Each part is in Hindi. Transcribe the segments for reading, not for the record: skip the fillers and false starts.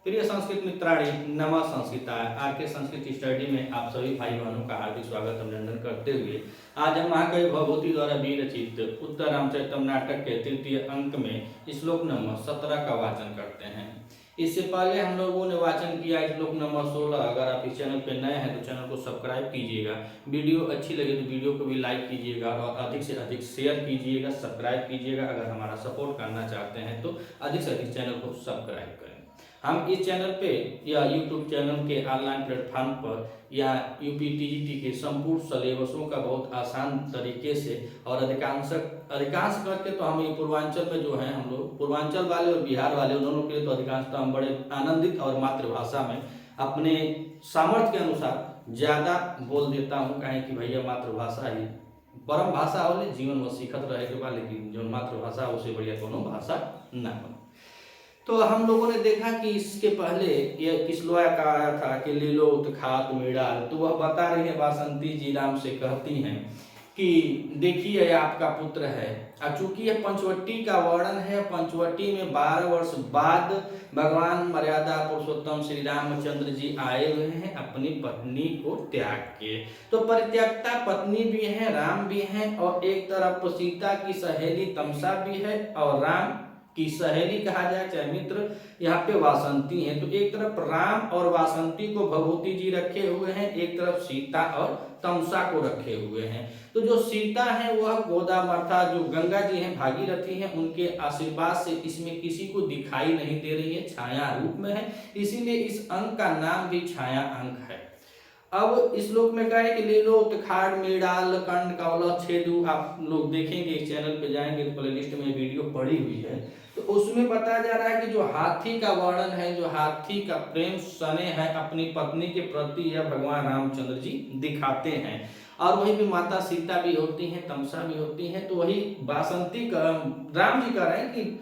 प्रिय संस्कृत मित्राणी नमः संस्कृताय आर के संस्कृत स्टडी में आप सभी भाई बहनों का हार्दिक स्वागत अभिनंदन करते हुए आज हम महाकवि भवभूति द्वारा विरचित उत्तर रामचरितम नाटक के तृतीय अंक में श्लोक नंबर 17 का वाचन करते हैं। इससे पहले हम लोगों ने वाचन किया श्लोक नंबर 16। अगर आप इस चैनल पर नए हैं तो चैनल को सब्सक्राइब कीजिएगा, वीडियो अच्छी लगे तो वीडियो को भी लाइक कीजिएगा और अधिक से अधिक शेयर कीजिएगा, सब्सक्राइब कीजिएगा। अगर हमारा सपोर्ट करना चाहते हैं तो अधिक से अधिक चैनल को सब्सक्राइब करें। हम इस चैनल पे या YouTube चैनल के ऑनलाइन प्लेटफॉर्म पर या यूपीटीजीटी के संपूर्ण सिलेबसों का बहुत आसान तरीके से और अधिकांश करके तो हम ये पूर्वांचल में जो है हम लोग पूर्वांचल वाले और बिहार वाले दोनों के लिए तो अधिकांशतः हम बड़े आनंदित और मातृभाषा में अपने सामर्थ्य के अनुसार ज़्यादा बोल देता हूँ। कहें कि भैया मातृभाषा ही परम भाषा हो, जीवन वो सीखत रहे के बाद, लेकिन जो मातृभाषा उससे बढ़िया कोनो भाषा ना हो। तो हम लोगों ने देखा कि इसके पहले यह किसलुआ का आया था कि लीलोत खात मेड़ाल, तो वह बता रही है वासंती जी राम से कहती हैं कि देखिए यह आपका पुत्र है। चूंकि यह पंचवटी का वर्णन है, पंचवटी में 12 वर्ष बाद भगवान मर्यादा पुरुषोत्तम श्री रामचंद्र जी आए हुए हैं अपनी पत्नी को त्याग के। तो परित्यक्ता पत्नी भी है, राम भी है, और एक तरफ सीता की सहेली तमसा भी है और राम की सहेली कहा जाए चाहे मित्र यहाँ पे वासंती है। तो एक तरफ राम और वासंती को भभूति जी रखे हुए हैं, एक तरफ सीता और तमसा को रखे हुए हैं। तो जो सीता है वह गोदामर्था जो गंगा जी हैं भागीरथी हैं, उनके आशीर्वाद से इसमें किसी को दिखाई नहीं दे रही है, छाया रूप में है, इसीलिए इस अंक का नाम भी छाया अंक है। अब इस श्लोक में कहा है कि लीलोत खाड़ मेड़ाल कंड कौला छेदु, आप लोग देखेंगे इस चैनल पे जाएंगे तो प्लेलिस्ट में वीडियो पड़ी हुई है, तो उसमें बताया जा रहा है कि जो हाथी का वर्णन है, जो हाथी का प्रेम स्नेह है अपनी पत्नी के प्रति यह भगवान रामचंद्र जी दिखाते हैं। और वही भी माता सीता भी होती हैं, तमसा भी होती हैं। तो वही वासंती का राम जी कह रहे हैं कि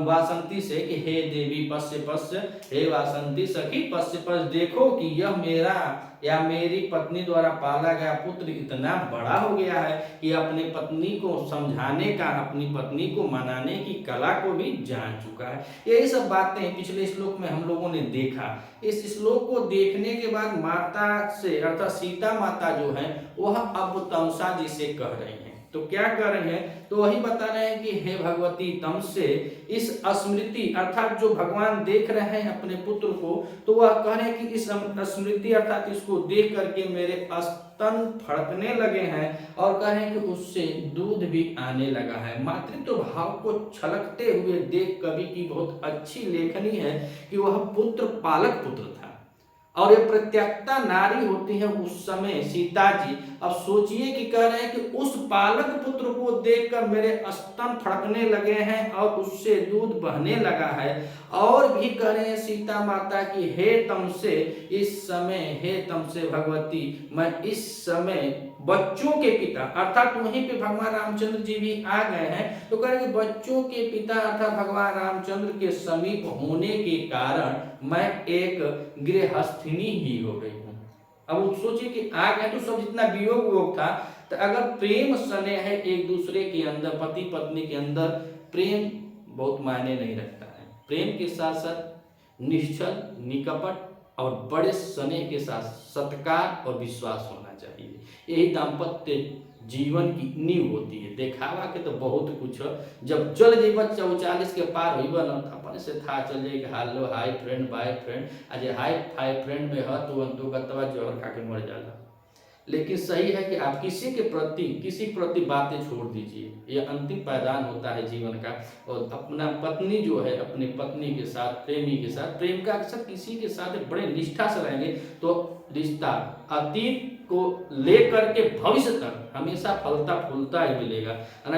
वासंती से कि हे देवी पश्य पश्य, हे वासंती सखी पश्य पश्य, देखो कि यह मेरा या मेरी पत्नी द्वारा पाला गया पुत्र इतना बड़ा हो गया है कि अपने पत्नी को समझाने का, अपनी पत्नी को मनाने की कला को भी जान चुका है। यही सब बातें पिछले श्लोक में हम लोगों ने देखा। इस श्लोक को देखने के बाद माता से अर्थात सीता माता जो है वह अब तमसा जी से कह रही हैं। तो क्या कह रहे हैं, तो वही बता रहे हैं कि हे भगवती तम से इस स्मृति अर्थात जो भगवान देख रहे हैं अपने पुत्र को, तो वह कह रहे हैं कि इस स्मृति अर्थात इसको देख करके मेरे स्तन फड़कने लगे हैं और कह रहे हैं कि उससे दूध भी आने लगा है। मातृत्व भाव को छलकते हुए देख कवि की बहुत अच्छी लेखनी है कि वह पुत्र पालक पुत्र था और ये प्रत्यक्ता नारी होती है उस समय सीता जी। अब सोचिए कि कह रहे हैं कि उस पालक पुत्र को देखकर मेरे स्तन फड़कने लगे हैं और उससे दूध बहने लगा है। और भी कह रहे हैं सीता माता की हे तमसे इस समय, हे तमसे भगवती मैं इस समय बच्चों के पिता अर्थात वहीं पे भगवान रामचंद्र जी भी आ गए हैं। तो कह रहे हैं बच्चों के पिता अर्थात भगवान रामचंद्र के समीप होने के कारण मैं एक गृहस्थिनी ही हो गई हूँ। अब सोचिए कि आ गए तो सब जितना वियोग वोग था, तो अगर प्रेम स्नेह है एक दूसरे के अंदर, पति पत्नी के अंदर प्रेम बहुत मायने नहीं रखता है। प्रेम के साथ साथ निश्चल निकपट और बड़े स्नेह के साथ सत्कार और विश्वास होना चाहिए। यही दाम्पत्य जीवन की नींव होती है। देखावा के तो बहुत कुछ, जब चल जेब 44 के पार हुई बना अपन से था चल जाए hello hi friend bye friend, आज हाय फ्रेंड में है तो गतवा जोहर खा के मर जाला। लेकिन सही है कि आप किसी प्रति बातें छोड़ दीजिए, यह अंतिम पायदान होता है जीवन का। और अपना पत्नी जो है अपनी पत्नी के साथ, प्रेमी के साथ, प्रेम का अक्सर किसी के साथ बड़े निष्ठा से रहेंगे तो रिश्ता अतीत को लेकर के भविष्य तक हमेशा फलता फूलता ही मिलेगा।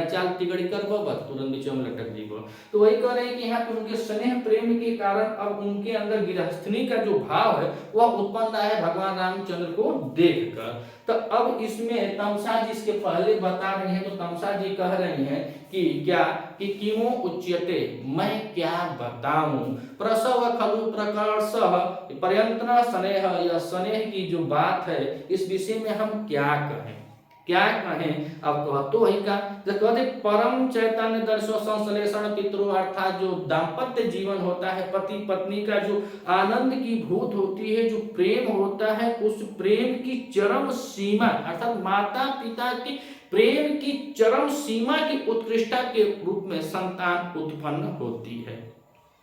चाल तिगड़ी कर बस तुरंत नीचे में लटक जीवो। तो वही कह रहे हैं कि यहाँ पे उनके स्नेह प्रेम के कारण अब उनके अंदर गृहस्थनी का जो भाव है वह उत्पन्न है भगवान रामचंद्र को देखकर। तो अब इसमें तमसा जी इसके पहले बता रहे हैं, तो तमसा जी कह रही हैं कि क्या कि किमो उच्यते, मैं क्या बताऊं, प्रसव खलु प्रकर्षः पर्यंतना स्नेह, यह स्नेह की जो बात है इस विषय में हम क्या कहें। क्या कहें अब तो ही का जो कहते परम चैतन्य दर्शो संश्लेषण पितृ, अर्थात जो दाम्पत्य जीवन होता है, पति पत्नी का जो आनंद की भूत होती है, जो प्रेम होता है, उस प्रेम की चरम सीमा अर्थात माता पिता के प्रेम की चरम सीमा की उत्कृष्टता के रूप में संतान उत्पन्न होती है।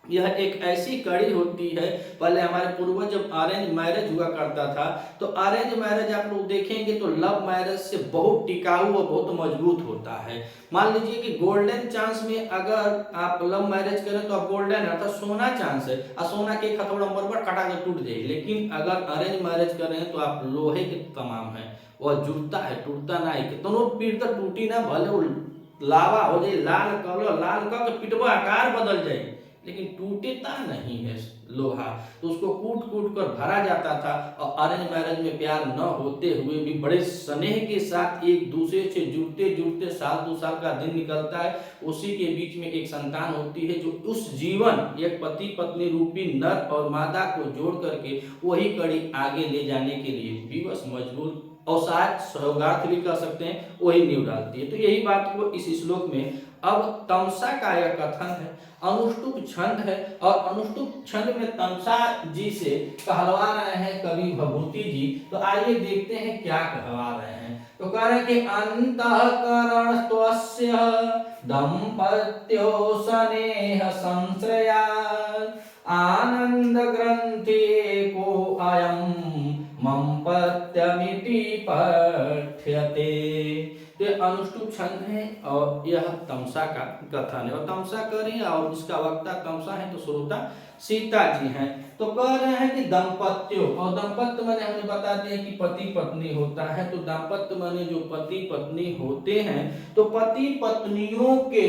यह एक ऐसी कड़ी होती है। पहले हमारे पूर्वज जब अरेंज मैरिज हुआ करता था तो अरेंज मैरिज आप लोग देखेंगे तो लव मैरिज से बहुत टिकाऊ और बहुत मजबूत होता है। मान लीजिए कि गोल्डन चांस में अगर आप लव मैरिज करें तो आप गोल्डन अर्थात सोना चांस है और सोना के हथौड़ा मरमर काटा के टूट जाए, लेकिन अगर अरेंज मैरिज करें तो आप लोहे के तमाम है, वह जुड़ता है टूटता ना है, कितनों पीट तो टूटी ना, भले वो लावा हो जाए, लाल कलर लाल कर पिटवा आकार बदल जाए, लेकिन टूटता नहीं है लोहा। तो उसको कूट कूट कर भरा जाता था। और अरेंज मैरिज में प्यार न होते हुए भी बड़े स्नेह के साथ एक दूसरे से जुड़ते जुड़ते साल 2 साल का दिन निकलता है, उसी के बीच में एक संतान होती है जो उस जीवन एक पति पत्नी रूपी नर और मादा को जोड़ करके वही कड़ी आगे ले जाने के लिए विवश मजबूर और शायद सौगात भी कर सकते हैं, वही नींव डालती है। तो यही बात को इस श्लोक में अब तमसा का यह कथन है, अनुष्टुप छंद है, और अनुष्टुप छंद में तमसा जी से कहलवा रहे हैं कवि भभूति जी। तो आइए देखते हैं क्या कहवा रहे हैं। तो कह रहे हैं कि अंतःकरण त्वस्य दंपत्यो स्नेह संश्रया आनंद ग्रंथि एको अयम मम्पत्यमिति पठ्यते। तो अनुष्टुप छंद है और यह तमसा का कथन है, और तमसा करें और इसका वक्ता तमसा है तो श्रोता सीता जी हैं। तो कह रहे हैं कि दंपत्यो, और दंपत्य माने हमने बताते हैं कि पति पत्नी होता है, तो दाम्पत्य माने जो पति पत्नी होते हैं, तो पति पत्नियों के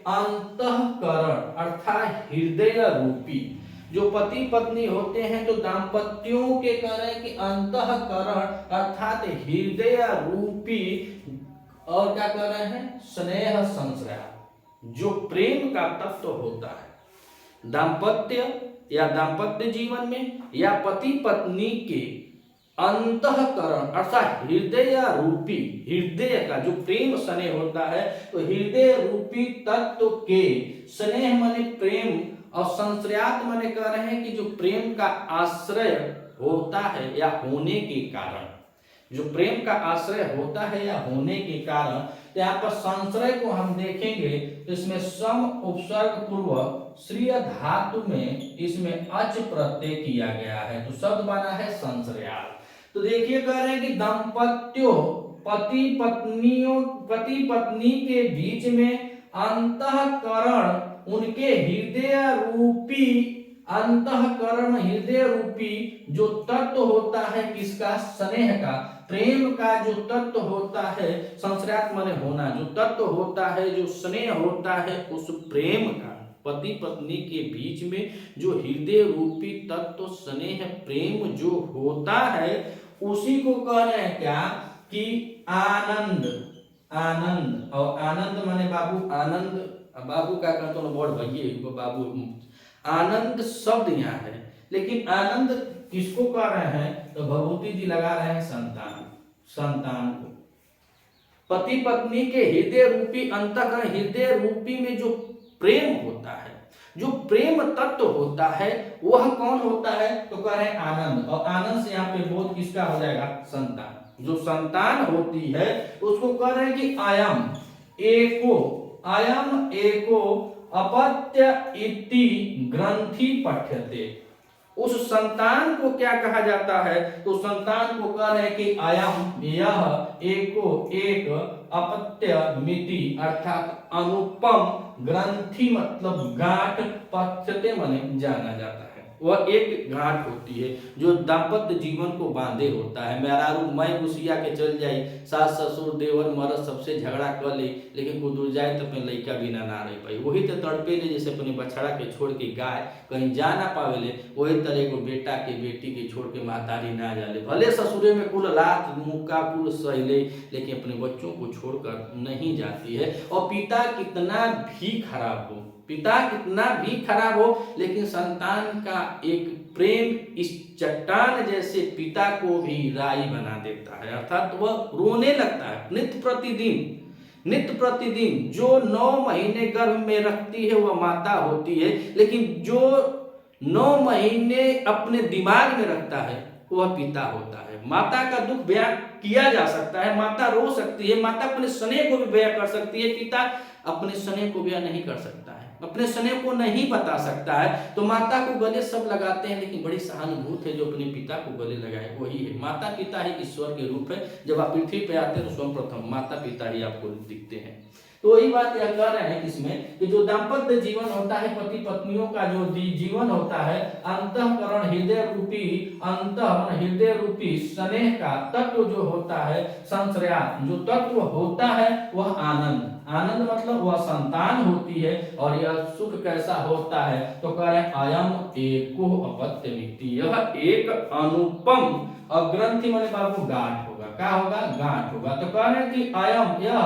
अंतःकरण अर्थात हृदय रूपी जो पति पत्नी होते हैं, तो दाम्पत्यों के कह रहे हैं कि अंतःकरण अर्थात हृदय रूपी, और क्या कर रहे हैं स्नेह संश्रय जो प्रेम का तत्व होता है दाम्पत्य या दाम्पत्य जीवन में या पति पत्नी के अंतःकरण अर्थात हृदय रूपी, हृदय का जो प्रेम स्नेह होता है, तो हृदय रूपी तत्व के स्नेह माने प्रेम और संश्रयात माने कह रहे हैं कि जो प्रेम का आश्रय होता है या होने के कारण, जो प्रेम का आश्रय होता है या होने के कारण, तो यहाँ पर संश्रय को हम देखेंगे तो इसमें सम उपसर्ग पूर्वक श्रीय धातु में इसमें अच प्रत्यय किया गया है, तो शब्द बना है संश्रयात। तो देखिए कह रहे हैं कि दंपत्यो पति पत्नी के बीच में अंतःकरण उनके हृदय रूपी, अंतःकरण हृदय रूपी जो तत्व होता है किसका स्नेह का, प्रेम का जो तत्व होता है, संश्रयात माने होना, जो तत्व होता है जो स्नेह होता है उस प्रेम का पति पत्नी के बीच में जो हृदय रूपी तत्व स्नेह प्रेम जो होता है उसी को कह रहे हैं क्या कि आनंद। आनंद और आनंद माने बाबू, आनंद बाबू का कहते हैं बड़ भैया बाबू, आनंद शब्द यहाँ है, लेकिन आनंद किसको कह रहे हैं तो भभूति जी लगा रहे हैं संतान, संतान को। पति पत्नी के हृदय रूपी अंतःकरण, हृदय रूपी में जो प्रेम होता है, जो प्रेम तत्व होता है वह कौन होता है तो कह रहे हैं आनंद, और आनंद से यहाँ पे बोध किसका हो जाएगा संतान। जो संतान होती है उसको कह रहे हैं कि आयम एको, आयम एको अपत्य इति ग्रंथि पठ्यते। उस संतान को क्या कहा जाता है तो संतान को कह रहे हैं कि आयम यह एको एक अपत्य मिति अर्थात अनुपम ग्रंथि मतलब गांठ पठ्यते माने जाना जाता है। वह एक गांठ होती है जो दाम्पत्य जीवन को बांधे होता है। मेहरारू मैं घुसिया के चल जाई, सास ससुर देवर मरद सबसे झगड़ा कर ले, लेकिन कुदुर जाए तो अपने लड़का बिना ना रह पाई, वही तो तड़पे ले जैसे अपने बछड़ा के छोड़ के गाय कहीं जा ना पावेले, वही तरह को बेटा के बेटी के छोड़ के महतारी ना जाले, भले ससुरे में कुल लात मुक्का कुल सहले लेकिन अपने बच्चों को छोड़कर नहीं जाती है। और पिता कितना भी खराब हो, पिता कितना भी खराब हो, लेकिन संतान का एक प्रेम इस चट्टान जैसे पिता को भी राई बना देता है, अर्थात वह रोने लगता है नित्य प्रतिदिन। जो 9 महीने गर्भ में रखती है वह माता होती है, लेकिन जो 9 महीने अपने दिमाग में रखता है वह पिता होता है। माता का दुख बयां किया जा सकता है, माता रो सकती है, माता अपने स्नेह को भी बयां कर सकती है, पिता अपने स्नेह को बयां नहीं कर सकता है, अपने स्नेह को नहीं बता सकता है। तो माता को गले सब लगाते हैं, लेकिन बड़ी सहानुभूति है जो अपने पिता को गले लगाए वही है। माता पिता ही ईश्वर के रूप है। जब आप पृथ्वी पे आते हैं तो सर्वप्रथम माता पिता ही आपको दिखते हैं। तो वही बात यह कह रहे हैं इसमें कि जो दाम्पत्य जीवन होता है, पति पत्नियों का जो जीवन होता है, अंतःकरण हृदय रूपी स्नेह का तत्व जो होता है, संश्रयात जो तत्व होता है वह आनंद मतलब वह संतान होती है। और यह सुख कैसा होता है, तो कह रहे हैं अयम एको अपत्यमिति, यह एक अनुपम, और ग्रंथि माने बाबू गांठ होगा, क्या होगा, गांठ होगा। तो कह रहे हैं कि अयम यह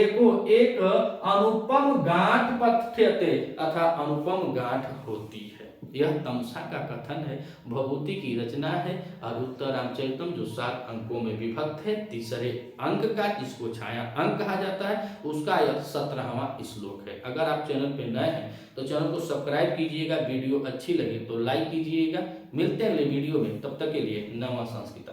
एक अनुपम गांठ पथ्यते, अर्थात अनुपम गांठ होती है। यह तमसा का कथन है, भभूति की रचना है, और उत्तर रामचरितम जो 7 अंकों में विभक्त है, तीसरे अंक का, इसको छाया अंक कहा जाता है, उसका यह 17वां श्लोक है। अगर आप चैनल पे नए हैं तो चैनल को सब्सक्राइब कीजिएगा, वीडियो अच्छी लगे तो लाइक कीजिएगा। मिलते हैं अगले वीडियो में, तब तक के लिए नमः संस्कृता।